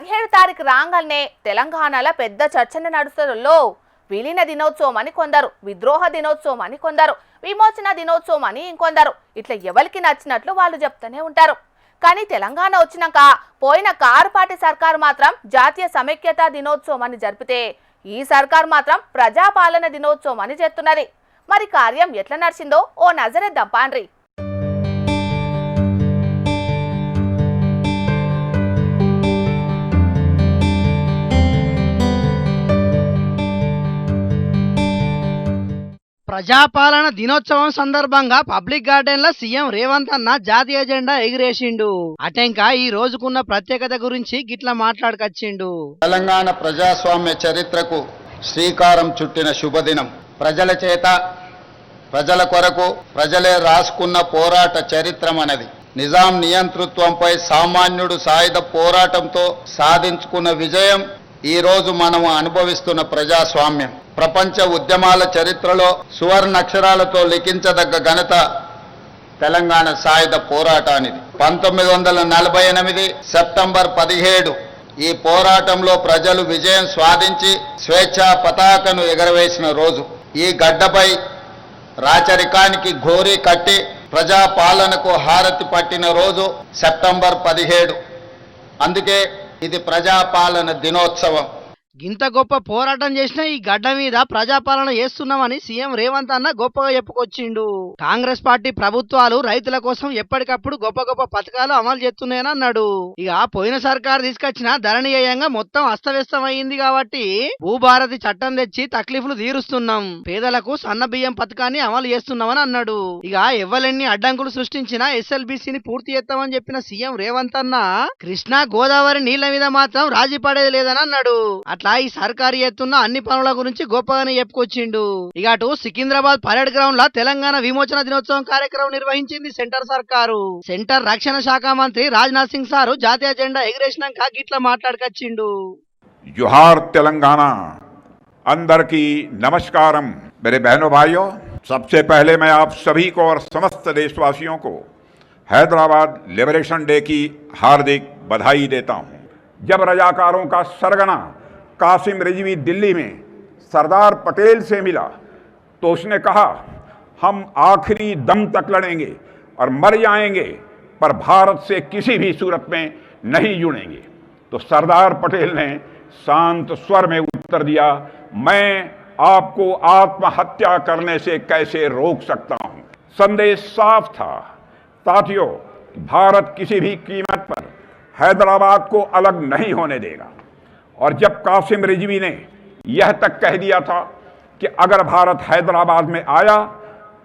17 తారీఖు రాగానే తెలంగాణలో పెద్ద చర్చన నడుస్తుందో విలీన దినోత్సవం అని కొందరు, విద్రోహ దినోత్సవం అని కొందరు, విమోచన దినోత్సవం అని ఇంకొందరు. ఇట్లా ఎవరికి నచ్చినట్లు వాళ్ళు చెప్తూనే ఉంటారు. కానీ తెలంగాణ వచ్చినాక పోయిన కారు పార్టీ సర్కారు మాత్రం జాతీయ సమైక్యతా దినోత్సవం అని జరిపితే ఈ సర్కారు మాత్రం ప్రజాపాలన దినోత్సవం అని చెప్తున్నది. మరి కార్యం ఎట్లా నడిచిందో ఓ నజరేద్దాం పాండ్రి. ప్రజాపాలన దినోత్సవం సందర్భంగా పబ్లిక్ గార్డెన్ లో సీఎం రేవంత్ అన్న జాతీయ జెండా ఎగిరేసిండు. అటెంకా ఈ రోజుకున్న ప్రత్యేకత గురించి గిట్లా మాట్లాడుకొచ్చిండు. తెలంగాణ ప్రజాస్వామ్య చరిత్రకు శ్రీకారం చుట్టిన శుభదినం. ప్రజల చేత, ప్రజల కొరకు ప్రజలే రాసుకున్న పోరాట చరిత్రమన్నది. నిజాం నియంతృత్వంపై సామాన్యుడు సాయుధ పోరాటంతో సాధించుకున్న విజయం ఈ రోజు మనము అనుభవిస్తున్న ప్రజాస్వామ్యం. ప్రపంచ ఉద్యమాల చరిత్రలో సువర్ణాక్షరాలతో లిఖించదగ్గ ఘనత తెలంగాణ సాయుధ పోరాటానిది. 1948 సెప్టెంబర్ 17 ఈ పోరాటంలో ప్రజలు విజయం సాధించి స్వేచ్ఛా పతాకను ఎగరవేసిన రోజు. ఈ గడ్డపై రాచరికానికి ఘోరీ కట్టి ప్రజాపాలనకు హారతి పట్టిన రోజు సెప్టెంబర్ 17. అందుకే ఇది ప్రజాపాలన దినోత్సవం. గింత గొప్ప పోరాటం చేసిన ఈ గడ్డ మీద ప్రజాపాలన చేస్తున్నామని సీఎం రేవంత్ అన్న గొప్పగా చెప్పుకొచ్చిండు. కాంగ్రెస్ పార్టీ ప్రభుత్వాలు రైతుల కోసం ఎప్పటికప్పుడు గొప్ప గొప్ప పథకాలు అమలు చేస్తున్నాయని అన్నాడు. ఇక పోయిన సర్కారు తీసుకొచ్చిన ధరణీయంగా మొత్తం అస్తవ్యస్తం అయింది కాబట్టి భూభారతి చట్టం తెచ్చి తక్లీఫ్లు తీరుస్తున్నాం, పేదలకు సన్న బియ్యం పథకాన్ని అమలు చేస్తున్నామని అన్నాడు. ఇక ఎవ్వలెన్ని అడ్డంకులు సృష్టించినా ఎస్ఎల్బీసీని పూర్తి చేస్తామని చెప్పిన సీఎం రేవంత్ అన్న కృష్ణా గోదావరి నీళ్ల మీద మాత్రం రాజీ పడేది లేదని అన్నాడు. ఈ సర్కారు ఎత్తున్న అన్ని పనుల గురించి గొప్పగానే చెప్పుకొచ్చిండు. ఇక అటు సికింద్రాబాద్ పరేడ్ గ్రౌండ్ లో తెలంగాణ విమోచన దినోత్సవం కార్యక్రమం నిర్వహించింది సెంటర్ సర్కారు. సెంటర్ రక్షణ శాఖ మంత్రి రాజ్నాథ్ సింగ్ సారు జాతీయ జెండా ఎగిరేసినాక గిట్లా మాట్లాడుకొచ్చిండు. जोहार तेलंगाना, अंदर की नमस्कारम। मेरे बहनों भाइयों, सबसे पहले मैं आप सभी को और समस्त देशवासियों को हैदराबाद लिबरेशन डे की हार्दिक बधाई देता हूं। जब रजाकारों का सरगना कासिम रिजवी दिल्ली में सरदार पटेल से मिला तो उसने कहा, हम आखिरी दम तक लड़ेंगे और मर जाएंगे पर भारत से किसी भी सूरत में नहीं जुड़ेंगे। तो सरदार पटेल ने शांत स्वर में उत्तर दिया, मैं आपको आत्महत्या करने से कैसे रोक सकता हूं। संदेश साफ था। साथियों, भारत किसी भी कीमत पर हैदराबाद को अलग नहीं होने देगा। और जब कासिम रिजवी ने यह तक कह दिया था कि अगर भारत हैदराबाद में आया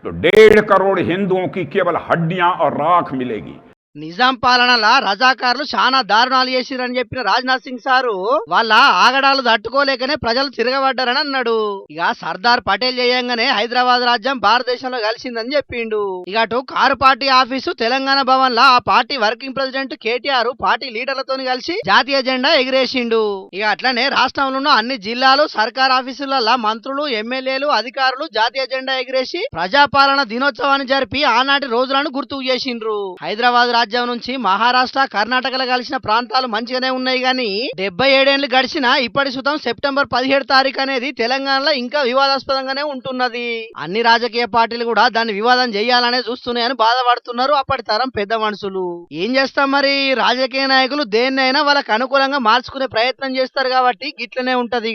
तो 1.5 करोड़ हिंदुओं की केवल हड्डियां और राख मिलेगी। నిజాం పాలనలా రజాకారులు చాలా దారుణాలు చేసిరని చెప్పిన రాజ్నాథ్ సింగ్ సారు వాళ్ళ ఆగడాలు తట్టుకోలేకనే ప్రజలు తిరగబడ్డారని అన్నాడు. ఇక సర్దార్ పటేల్ చేయంగానే హైదరాబాద్ రాజ్యం భారతదేశంలో కలిసిందని చెప్పిండు. ఇక అటు car party office Telangana Bhavan లా ఆ party working president KTR party లీడర్లతో కలిసి జాతీయ జెండా ఎగిరేసిండు. ఇక అట్లనే రాష్ట్రంలో ఉన్న అన్ని జిల్లాలు సర్కార్ ఆఫీసులలో మంత్రులు, ఎమ్మెల్యేలు, అధికారులు జాతీయ జెండా ఎగిరేసి ప్రజాపాలన దినోత్సవాన్ని జరిపి ఆనాటి రోజులను గుర్తుకు చేసిండ్రు. హైదరాబాద్ రాజ్యం నుంచి మహారాష్ట్ర, కర్ణాటకలో కలిసిన ప్రాంతాలు మంచిగానే ఉన్నాయి గానీ 77 ఏళ్లు గడిచినా ఇప్పటి సుతం సెప్టెంబర్ 17 తారీఖు అనేది తెలంగాణలో ఇంకా వివాదాస్పదంగానే ఉంటున్నది. అన్ని రాజకీయ పార్టీలు కూడా దాన్ని వివాదం చేయాలనే చూస్తున్నాయని బాధపడుతున్నారు అప్పటి తరం పెద్ద మనుషులు. ఏం చేస్తాం మరి, రాజకీయ నాయకులు దేన్నైనా వాళ్ళకు అనుకూలంగా మార్చుకునే ప్రయత్నం చేస్తారు కాబట్టి గిట్లనే ఉంటది.